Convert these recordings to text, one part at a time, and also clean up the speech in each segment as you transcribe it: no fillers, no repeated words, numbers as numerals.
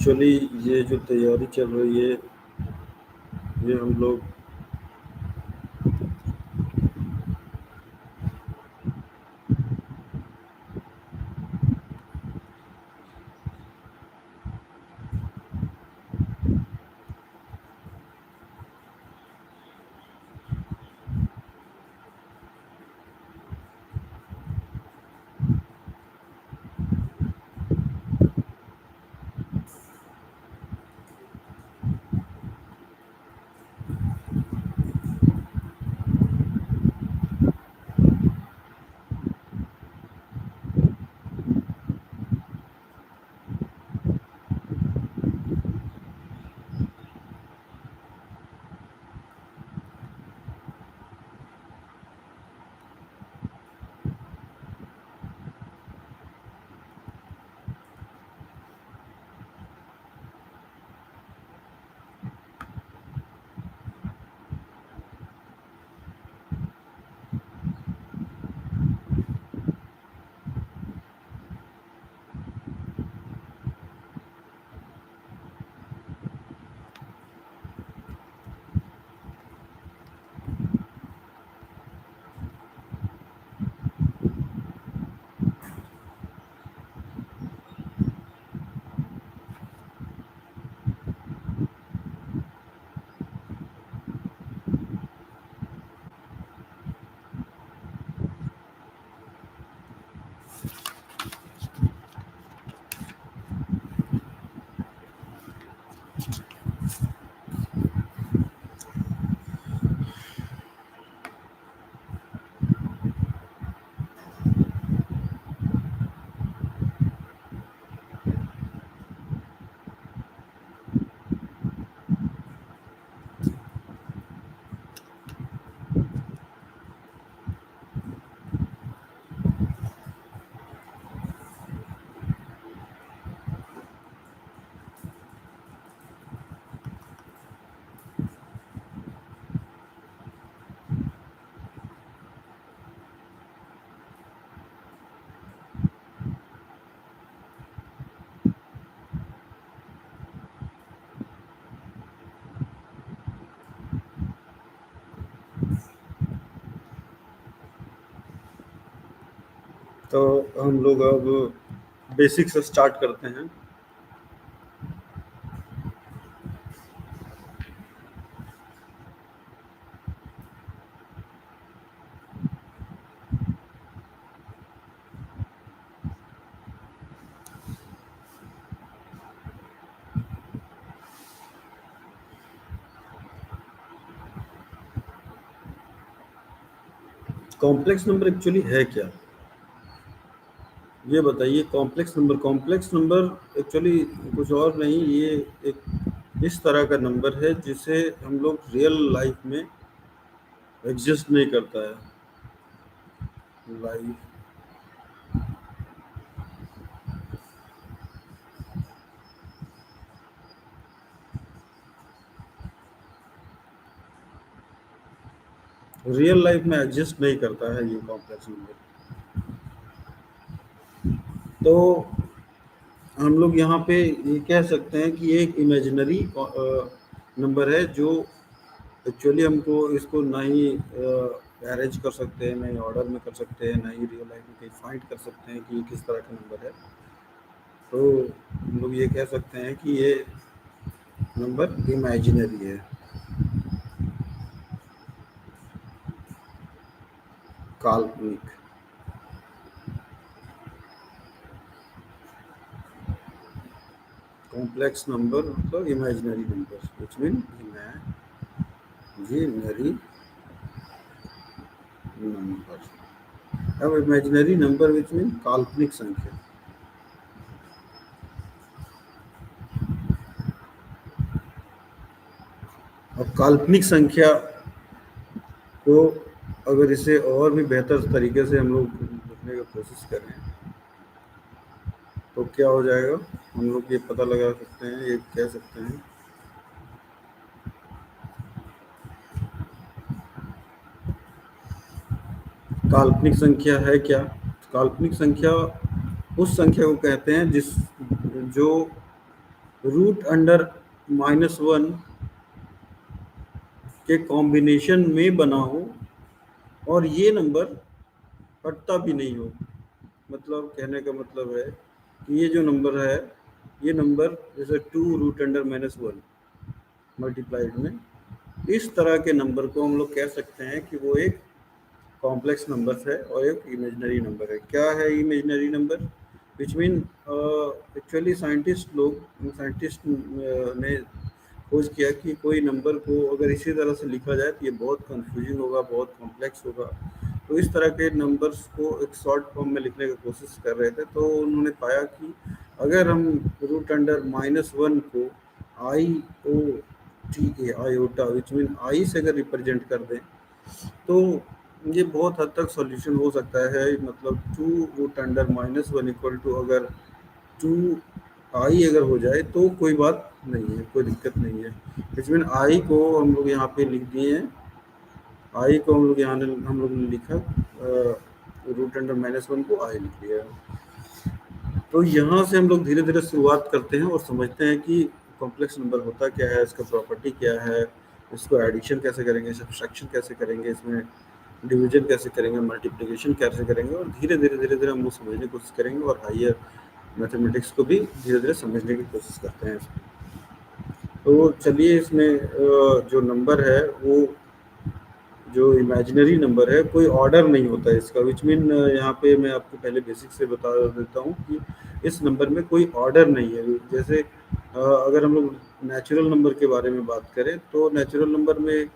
Actually ये जो तैयारी चल रही है, ये हम लोग अब बेसिक से स्टार्ट करते हैं। कॉम्प्लेक्स नंबर एक्चुअली है क्या, ये बताइए। कॉम्प्लेक्स नंबर एक्चुअली कुछ और नहीं, ये एक इस तरह का नंबर है जिसे हम लोग रियल लाइफ में एग्जिस्ट नहीं करता है। लाइफ रियल लाइफ में एग्जिस्ट नहीं करता है ये कॉम्प्लेक्स नंबर। तो हम लोग यहाँ पे ये कह सकते हैं कि ये एक इमेजिनरी नंबर है, जो एक्चुअली हमको इसको ना ही अरेंज कर सकते हैं, ना ही ऑर्डर में कर सकते हैं, ना ही रियल लाइफ में कहीं फाइंड कर सकते हैं कि ये किस तरह का नंबर है। तो हम लोग ये कह सकते हैं कि ये नंबर इमेजिनरी है, काल्पनिक। कॉम्प्लेक्स नंबर मतलब imaginary number, which mean imaginary number. अब इमेजिनरी नंबर विच मीन काल्पनिक संख्या। अब काल्पनिक संख्या को अगर इसे और भी बेहतर तरीके से हम लोग लिखने की कोशिश करें तो क्या हो जाएगा, हम लोग ये पता लगा सकते हैं, ये कह सकते हैं काल्पनिक संख्या है क्या। काल्पनिक संख्या उस संख्या को कहते हैं जो रूट अंडर -1 के कॉम्बिनेशन में बना हो और ये नंबर कटता भी नहीं हो। मतलब कहने का मतलब है कि ये जो नंबर है, ये नंबर जैसे 2√(-1) मल्टीप्लाइड में, इस तरह के नंबर को हम लोग कह सकते हैं कि वो एक कॉम्प्लेक्स नंबर है और एक इमेजिनरी नंबर है। क्या है imaginary number? Which mean actually scientist ने खोज किया कि कोई नंबर को अगर इसी तरह से लिखा जाए तो ये बहुत कंफ्यूजिंग होगा, बहुत कॉम्प्लेक्स होगा। तो इस तरह के नंबर्स को एक शॉर्ट फॉर्म में लिखने की कोशिश कर रहे थे, तो उन्होंने पाया कि अगर हम रूट अंडर -1 को IOTA iota which mean I से अगर रिप्रेजेंट कर दें तो ये बहुत हद तक सॉल्यूशन हो सकता है। मतलब 2√(-1) इक्वल टू अगर 2i अगर हो जाए तो कोई बात नहीं है, कोई दिक्कत नहीं है। इसमें आई को हम लोग यहाँ पे लिख दिए हैं, आई को हम लोग ने लिखा, रूट अंडर -1 को आई लिख दिया। तो यहाँ से हम लोग धीरे धीरे शुरुआत करते हैं और समझते हैं कि कॉम्प्लेक्स नंबर होता क्या है, इसका प्रॉपर्टी क्या है, इसको एडिशन कैसे करेंगे, सब्ट्रैक्शन कैसे करेंगे, इसमें डिवीजन कैसे करेंगे, मल्टीप्लिकेशन कैसे करेंगे, और धीरे धीरे धीरे धीरे हम लोग समझने की कोशिश करेंगे और हायर मैथमेटिक्स को भी धीरे धीरे समझने की कोशिश करते हैं। तो चलिए, इसमें जो नंबर है वो जो इमेजिनरी नंबर है, कोई ऑर्डर नहीं होता है इसका। विच मीन यहाँ पे मैं आपको पहले बेसिक से बता देता हूँ कि इस नंबर में कोई ऑर्डर नहीं है। जैसे अगर हम लोग नेचुरल नंबर के बारे में बात करें तो नेचुरल नंबर में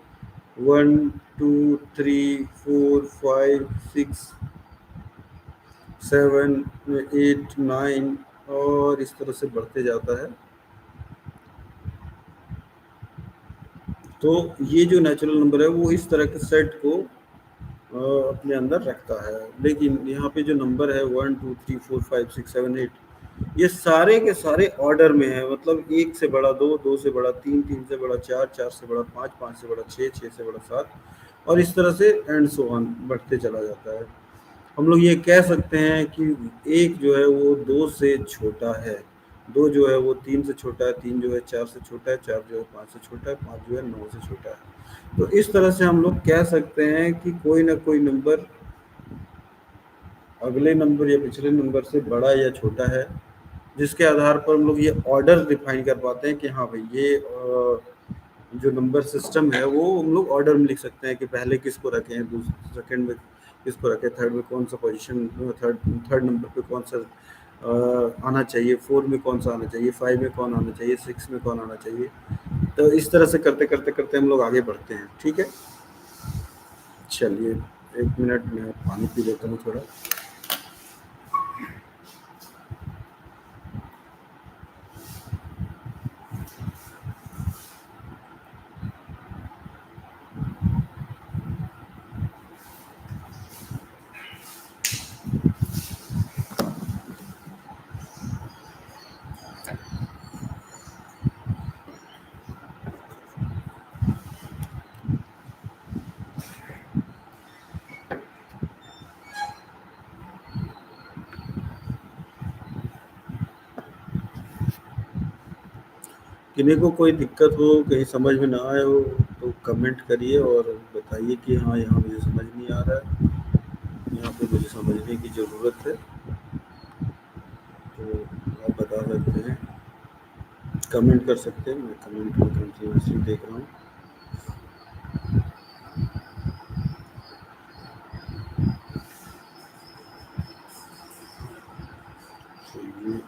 1 2 3 4 5 6 7 8 9 और इस तरह से बढ़ते जाता है। तो ये जो नेचुरल नंबर है वो इस तरह के सेट को अपने अंदर रखता है। लेकिन यहाँ पे जो नंबर है 1 2 3 4 5 6 7 8, ये सारे के सारे ऑर्डर में है। मतलब 1 से बड़ा 2, 2 से बड़ा 3, 3 से बड़ा 4, 4 से बड़ा 5, 5 से बड़ा 6, 6 से बड़ा 7, और इस तरह से एंड सो ऑन बढ़ते चला जाता है। हम लोग ये कह सकते हैं कि एक जो है वो 2 से छोटा है, 2 जो है वो 3 से छोटा है, 3 जो है 4 से छोटा है, 4 जो है 5 से छोटा है, 5 जो है 9 से छोटा है। तो इस तरह से हम लोग कह सकते हैं कि कोई ना कोई नंबर अगले नंबर या पिछले नंबर से बड़ा या छोटा है, जिसके आधार पर हम लोग ये ऑर्डर डिफाइन कर पाते हैं कि हाँ भाई, ये जो नंबर सिस्टम है वो हम लोग ऑर्डर में लिख सकते हैं कि पहले किसको रखें, दूसरे सेकंड में किसको रखें, थर्ड में कौन सा पोजीशन, थर्ड नंबर पे कौन सा आना चाहिए, 4 में कौन सा आना चाहिए, 5 में कौन आना चाहिए, 6 में कौन आना चाहिए। तो इस तरह से करते करते करते हम लोग आगे बढ़ते हैं। ठीक है, चलिए 1 मिनट में पानी पी लेता हूँ थोड़ा। किन्हीं को कोई दिक्कत हो, कहीं समझ में ना आए हो तो कमेंट करिए और बताइए कि हाँ यहाँ मुझे समझ नहीं आ रहा है, यहाँ पे मुझे समझने की ज़रूरत है। तो आप बता सकते हैं, कमेंट कर सकते हैं। मैं कमेंट को कंटिन्यूसली देख रहा हूँ। तो ये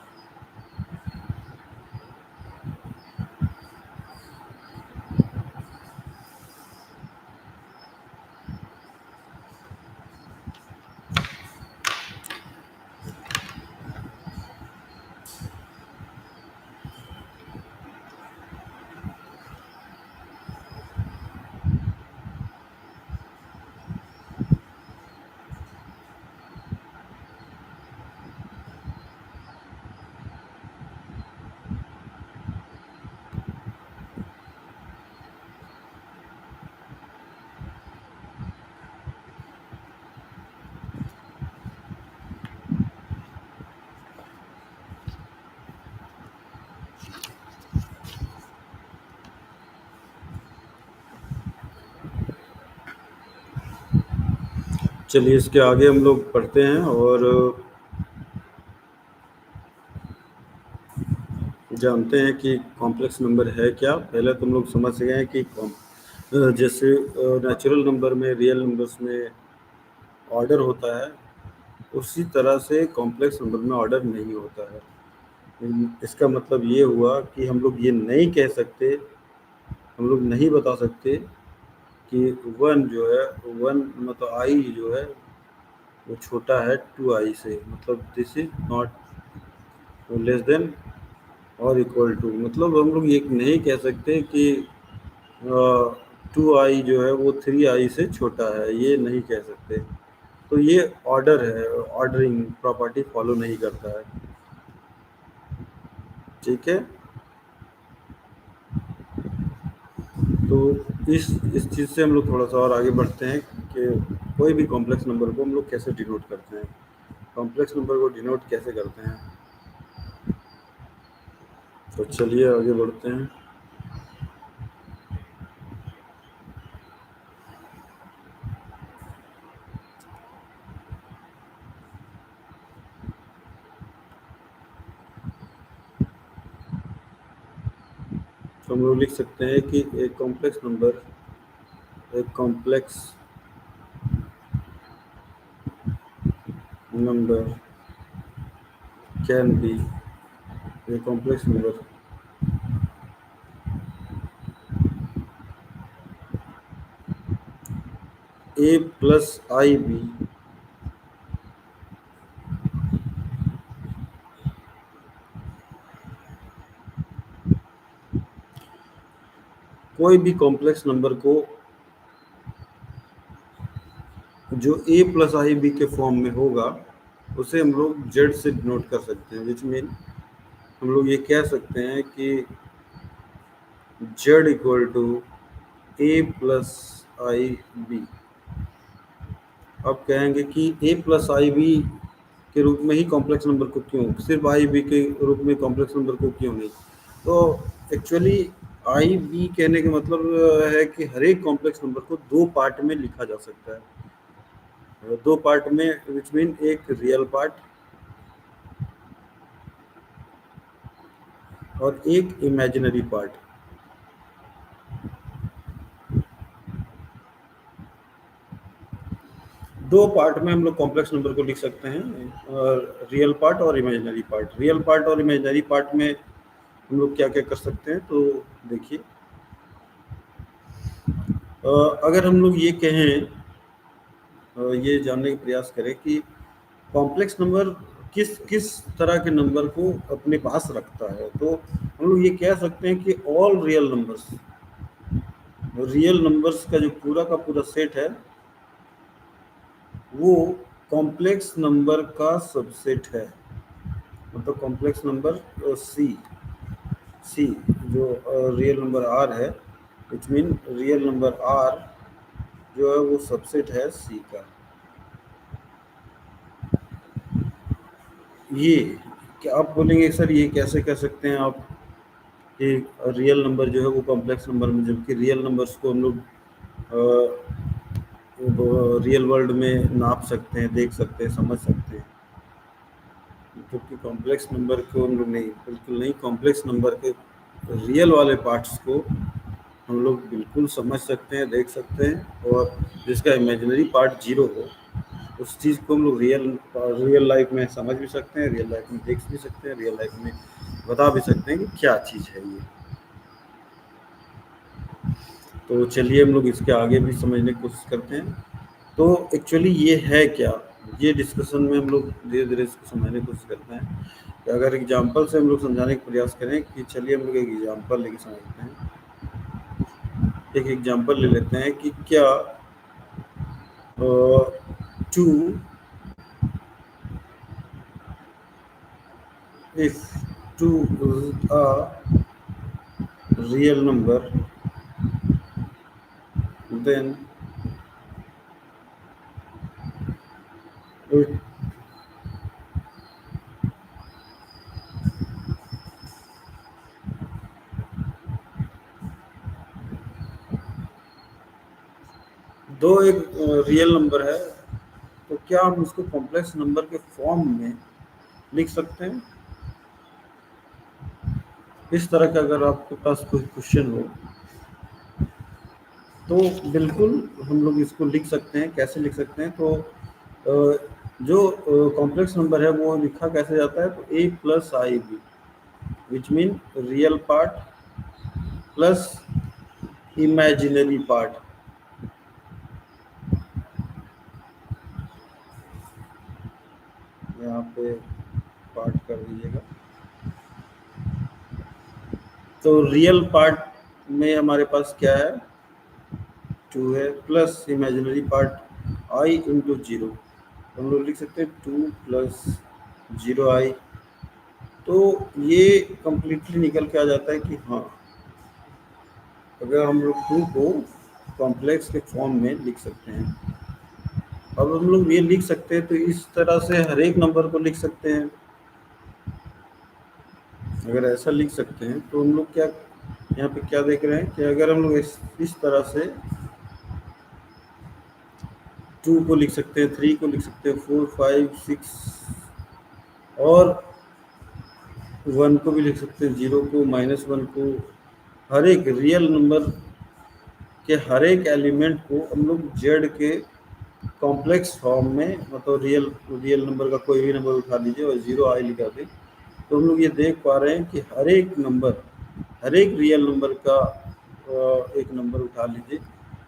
चलिए इसके आगे हम लोग पढ़ते हैं और जानते हैं कि कॉम्प्लेक्स नंबर है क्या। पहले तो हम लोग समझ गए हैं कि जैसे नेचुरल नंबर में, रियल नंबर्स में ऑर्डर होता है, उसी तरह से कॉम्प्लेक्स नंबर में ऑर्डर नहीं होता है। इसका मतलब ये हुआ कि हम लोग ये नहीं कह सकते, हम लोग नहीं बता सकते कि वन जो है, वन मतलब आई जो है वो छोटा है 2i से, मतलब this is not less than और इक्वल टू, मतलब हम लोग ये नहीं कह सकते कि 2i जो है वो 3i से छोटा है, ये नहीं कह सकते। तो ये ऑर्डर है, ऑर्डरिंग प्रॉपर्टी फॉलो नहीं करता है। ठीक है, तो इस चीज़ से हम लोग थोड़ा सा और आगे बढ़ते हैं कि कोई भी कॉम्प्लेक्स नंबर को हम लोग कैसे डिनोट करते हैं, कॉम्प्लेक्स नंबर को डिनोट कैसे करते हैं। तो चलिए आगे बढ़ते हैं। तो हम लोग लिख सकते हैं कि एक कॉम्प्लेक्स नंबर, एक complex number can be, a complex number a plus ib, कोई भी कॉम्प्लेक्स नंबर को जो a प्लस आई बी के फॉर्म में होगा उसे हम लोग z से डिनोट कर सकते हैं, विच मीन हम लोग ये कह सकते हैं कि z equal to a plus i b. अब कहेंगे कि a प्लस आई बी के रूप में ही कॉम्प्लेक्स नंबर को क्यों, सिर्फ आई बी के रूप में कॉम्प्लेक्स नंबर को क्यों नहीं। तो एक्चुअली आई बी कहने का मतलब है कि हर एक कॉम्प्लेक्स नंबर को दो पार्ट में लिखा जा सकता है, दो पार्ट में, विच मीन एक रियल पार्ट और एक इमेजिनरी पार्ट। दो पार्ट में हम लोग कॉम्प्लेक्स नंबर को लिख सकते हैं, रियल पार्ट और इमेजिनरी पार्ट। रियल पार्ट और इमेजिनरी पार्ट में हम लोग क्या क्या कर सकते हैं, तो देखिए, अगर हम लोग ये कहें, ये जानने का प्रयास करें कि कॉम्प्लेक्स नंबर किस किस तरह के नंबर को अपने पास रखता है, तो हम लोग ये कह सकते हैं कि all real numbers, real numbers का जो पूरा का पूरा सेट है वो कॉम्प्लेक्स नंबर का सबसेट है। मतलब कॉम्प्लेक्स नंबर सी, सी जो रियल नंबर आर है, which mean real number R जो है वो सबसेट है सी का। ये क्या आप बोलेंगे सर ये कैसे कर सकते हैं आप कि रियल नंबर जो है वो कॉम्प्लेक्स नंबर में, जबकि रियल नंबर्स को हम लोग रियल वर्ल्ड में नाप सकते हैं, देख सकते हैं, समझ सकते हैं, क्योंकि कॉम्प्लेक्स नंबर को हम लोग नहीं, बिल्कुल नहीं, कॉम्प्लेक्स नंबर के रियल वाले पार्ट्स को हम लोग बिल्कुल समझ सकते हैं, देख सकते हैं, और जिसका इमेजिनरी पार्ट जीरो हो उस चीज़ को हम लोग रियल लाइफ में समझ भी सकते हैं, रियल लाइफ में देख भी सकते हैं, रियल लाइफ में बता भी सकते हैं कि क्या चीज़ है ये। तो चलिए हम लोग इसके आगे भी समझने की कोशिश करते हैं। तो एक्चुअली ये है क्या, ये डिस्कशन में हम लोग धीरे धीरे इसको समझने की कोशिश करते हैं कि अगर एग्जाम्पल से हम लोग समझाने का प्रयास करें कि चलिए हम लोग एक एग्जाम्पल लेके समझते हैं। एक एग्जाम्पल ले लेते हैं कि क्या 2 if 2 is a real number, then it, दो एक रियल नंबर है तो क्या हम इसको कॉम्प्लेक्स नंबर के फॉर्म में लिख सकते हैं? इस तरह का अगर आपके पास कोई क्वेश्चन हो तो बिल्कुल हम लोग इसको लिख सकते हैं। कैसे लिख सकते हैं? तो जो कॉम्प्लेक्स नंबर है वो लिखा कैसे जाता है? तो a plus i b, which mean real part plus imaginary part. यहाँ पे पार्ट कर दीजिएगा। तो रियल पार्ट में हमारे पास क्या है? 2 है, प्लस इमेजिनरी पार्ट आई इंटू जीरो। तो हम लोग लिख सकते हैं 2 प्लस 0i। तो ये कंप्लीटली निकल के आ जाता है कि हाँ, अगर हम लोग 2 को कॉम्प्लेक्स के फॉर्म में लिख सकते हैं। अब हम लोग ये लिख सकते हैं तो इस तरह से हर एक नंबर को लिख सकते हैं। अगर ऐसा लिख सकते हैं तो हम लोग क्या यहाँ पे क्या देख रहे हैं कि अगर हम लोग इस तरह से 2 को लिख सकते हैं, 3 को लिख सकते हैं, 4, 5, 6 और 1 को भी लिख सकते हैं, 0 को, -1 को। हर एक रियल नंबर के हर एक एलिमेंट को हम लोग जेड के कॉम्प्लेक्स फॉर्म में, मतलब रियल नंबर का कोई भी नंबर उठा लीजिए और 0i लिखा दे, तो हम लोग ये देख पा रहे हैं कि हर एक नंबर, हर एक रियल नंबर का एक नंबर उठा लीजिए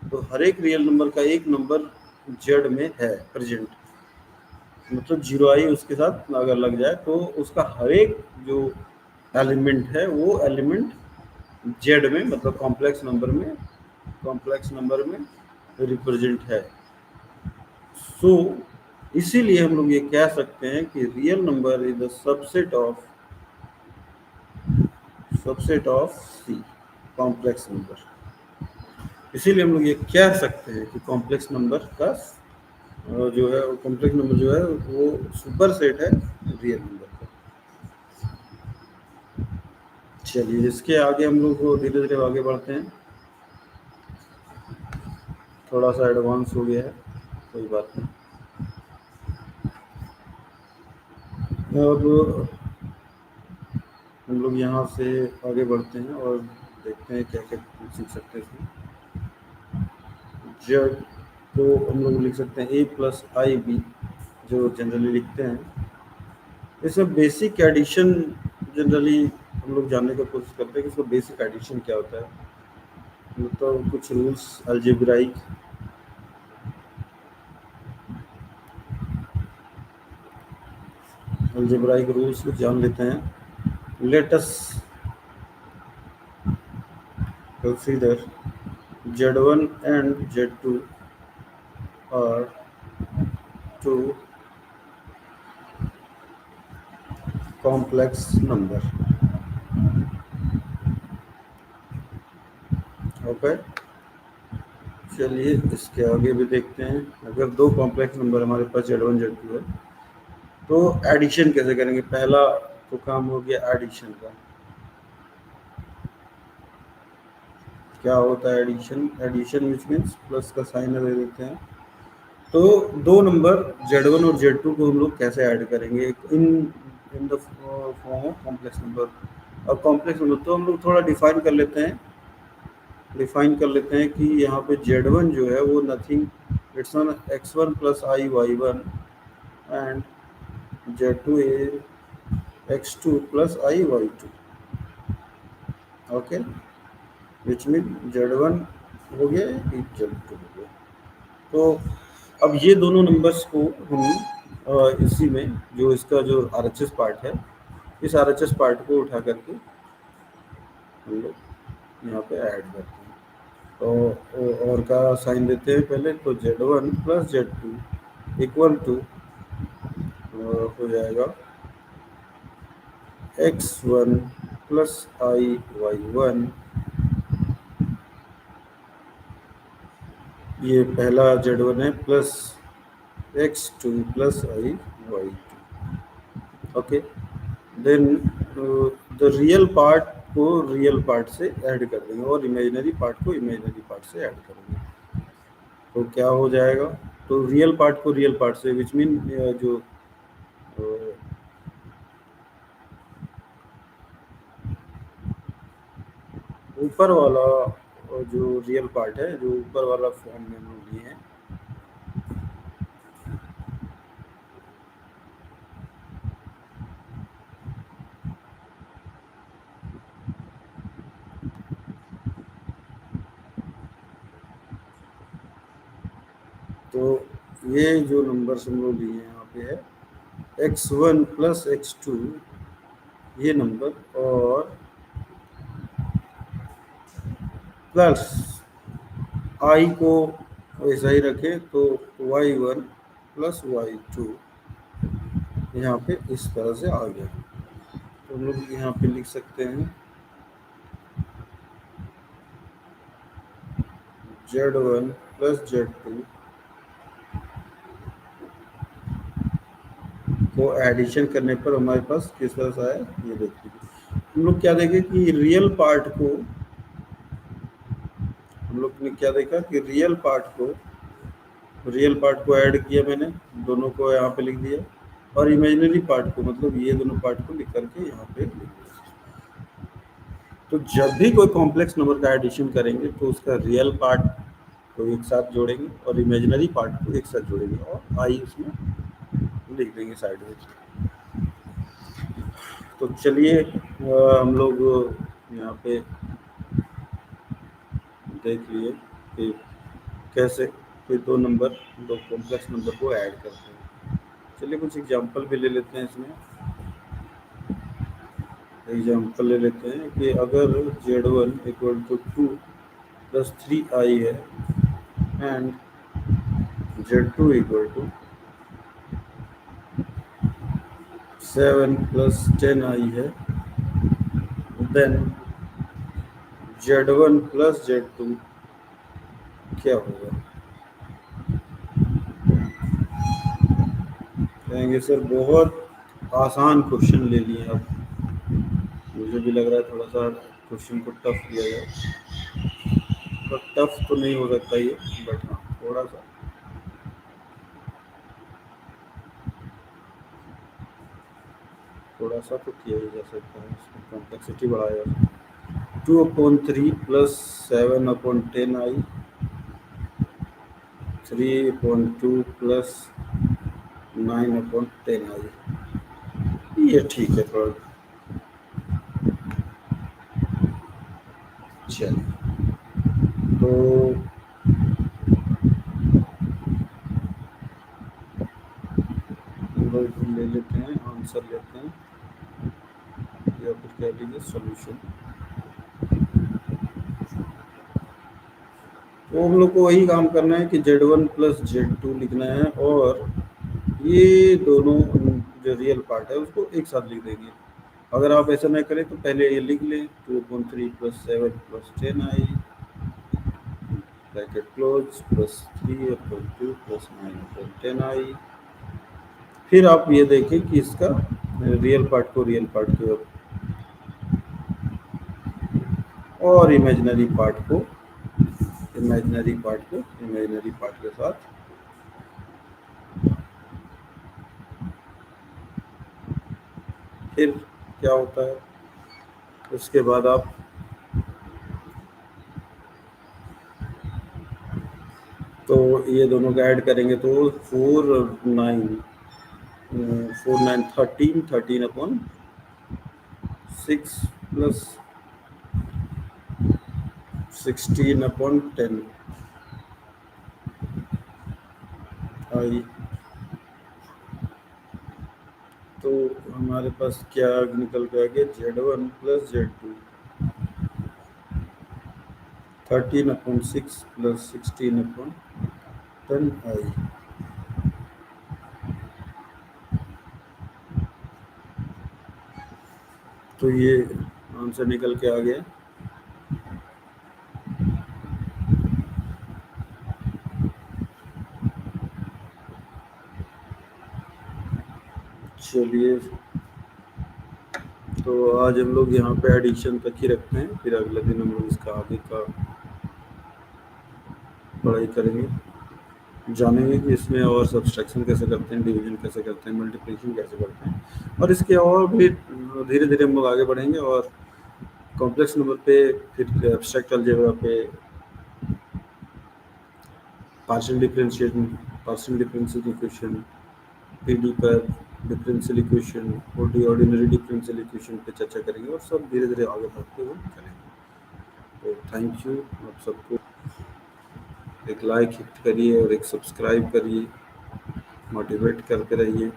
तो हर एक रियल नंबर का एक नंबर जेड में है प्रेजेंट। मतलब 0i उसके साथ अगर लग जाए तो उसका हर एक जो एलिमेंट है वो एलिमेंट जेड में, मतलब कॉम्प्लेक्स नंबर में रिप्रेजेंट है। सो इसीलिए हम लोग ये कह सकते हैं कि real number is the subset of C, complex number. इसीलिए हम लोग ये कह सकते हैं कि कॉम्प्लेक्स नंबर का जो है, कॉम्प्लेक्स नंबर जो है वो सुपर सेट है रियल नंबर का। चलिए इसके आगे हम लोग धीरे धीरे आगे बढ़ते हैं। थोड़ा सा एडवांस हो गया है, कोई बात नहीं। अब हम लोग यहाँ से आगे बढ़ते हैं और देखते हैं क्या क्या सीख सकते हैं इसमें। जेड को हम लोग लिख सकते हैं a प्लस आई बी, जो जनरली लिखते हैं। इसमें बेसिक एडिशन जनरली हम लोग जानने का कोशिश करते हैं कि इसका बेसिक एडिशन क्या होता है। मतलब कुछ रूल्स अलजेब्राइक रूल्स को जान लेते हैं। Let us consider Z1 and Z2 are two complex number. Okay, चलिए इसके आगे भी देखते हैं। अगर दो कॉम्प्लेक्स नंबर हमारे पास Z1 Z2 है तो एडिशन कैसे करेंगे? पहला तो काम हो गया एडिशन का। क्या होता है addition? Addition which means plus का साइन दे देते हैं। तो दो नंबर Z1 और Z2 को हम लोग कैसे ऐड करेंगे in the form of complex number. अब कॉम्प्लेक्स नंबर तो हम लोग थोड़ा डिफाइन कर लेते हैं कि यहाँ पे Z1 जो है वो nothing, it's on x1 plus I y1 and Z2 is x2 plus i y2। Okay, which mean Z1 हो गया, Z2 हो गया। तो अब ये दोनों नंबर्स को हम इसी में जो इसका जो RHS पार्ट है, इस RHS पार्ट को उठा करके हम लोग यहाँ पे ऐड करते हैं। तो और का साइन देते हैं पहले। तो Z1 plus Z2 equal to हो जाएगा x1 प्लस आई y1। ये पहला Z1 है, plus x2 plus i y2। Okay, then the real part को रियल पार्ट से ऐड कर देंगे और इमेजिनरी पार्ट को इमेजिनरी पार्ट से ऐड करेंगे। तो क्या हो जाएगा? तो रियल पार्ट को रियल पार्ट से, विच मीन जो ऊपर वाला जो रियल पार्ट है, जो ऊपर वाला फॉर्म में हम लोग लिए हैं, तो ये जो नंबर्स हम लोग लिए हैं यहाँ पे है x1 प्लस x2 ये नंबर, और प्लस i को वैसा ही रखें तो y1 प्लस y2 यहाँ पे इस तरह से आ गया। तो हम लोग यहाँ पे लिख सकते हैं z1 प्लस z2 को एडिशन करने पर हमारे पास किस तरह से आया, ये देखिए। हम लोग क्या देखें कि रियल पार्ट को, हम लोग ने क्या देखा कि रियल पार्ट को ऐड किया मैंने, दोनों को यहाँ पे लिख दिया, और इमेजिनरी पार्ट को, मतलब ये दोनों पार्ट को लिख करके यहाँ पे लिख दिया। तो जब भी कोई कॉम्प्लेक्स नंबर का एडिशन करेंगे तो उसका रियल पार्ट को एक साथ जोड़ेंगे और इमेजिनरी पार्ट को एक साथ जोड़ेंगे, और आई उसमें लिख देंगे साइड में। तो चलिए हम लोग यहाँ पे देख लिए कि कैसे कोई दो कॉम्प्लेक्स नंबर को ऐड करते हैं। चलिए कुछ एग्जांपल भी ले लेते हैं इसमें। एग्जांपल ले लेते हैं कि अगर z1 equal to 2 plus 3i है and z2 equal to 7 plus 10i है, देन z1 प्लस z2 क्या होगा? कहेंगे सर बहुत आसान क्वेश्चन ले लिए अब, मुझे भी लग रहा है थोड़ा सा क्वेश्चन को टफ किया जाए, तो टफ तो नहीं हो सकता ये, बट हाँ थोड़ा सा तो किया ही जा सकता है, इसमें कॉम्प्लेक्सिटी बढ़ाया। 2/3 प्लस 7/10i, 3/2 प्लस 9/10i, ये ठीक है थोड़ा। चलिए तो ले लेते हैं, आंसर लेते हैं या फिर कह लीजिए सॉल्यूशन। तो हम लोग को वही काम करना है कि z1 प्लस z2 लिखना है, और ये दोनों जो रियल पार्ट है उसको एक साथ लिख देंगे। अगर आप ऐसा नहीं करें तो पहले ये लिख लें 2/3 plus 7 plus 10i bracket close plus 3/2 plus 9/10i। फिर आप ये देखें कि इसका रियल पार्ट को रियल पार्ट के और इमेजिनरी पार्ट को इमेजिनरी पार्ट के साथ फिर क्या होता है, उसके बाद आप तो ये दोनों का ऐड करेंगे तो 4 9 13 13/6 प्लस 16/10 आई। तो हमारे पास क्या निकल के आ गया, z1 plus z2 13/6 plus 16/10i। तो ये आंसर निकल के आ गया। चलिए तो आज हम लोग यहाँ पे एडिशन तक ही रखते हैं, फिर अगले दिन हम लोग इसका आगे का पढ़ाई करेंगे। जानेंगे कि इसमें और सब्सट्रैक्शन कैसे करते हैं, डिवीजन कैसे करते हैं, मल्टीप्लिकेशन कैसे करते हैं, और इसके और भी धीरे धीरे हम लोग आगे बढ़ेंगे और कॉम्प्लेक्स नंबर पे, फिर एब्स्ट्रैक्ट अलजेब्रा पे, partial differentiation, partial differential equation, PD पर differential equation, OD ordinary differential equation पे चर्चा करेंगे और सब धीरे धीरे आगे बढ़ते हुए चलेंगे। तो थैंक यू आप सबको, एक लाइक हिट करिए और एक सब्सक्राइब करिए, मोटिवेट करते रहिए।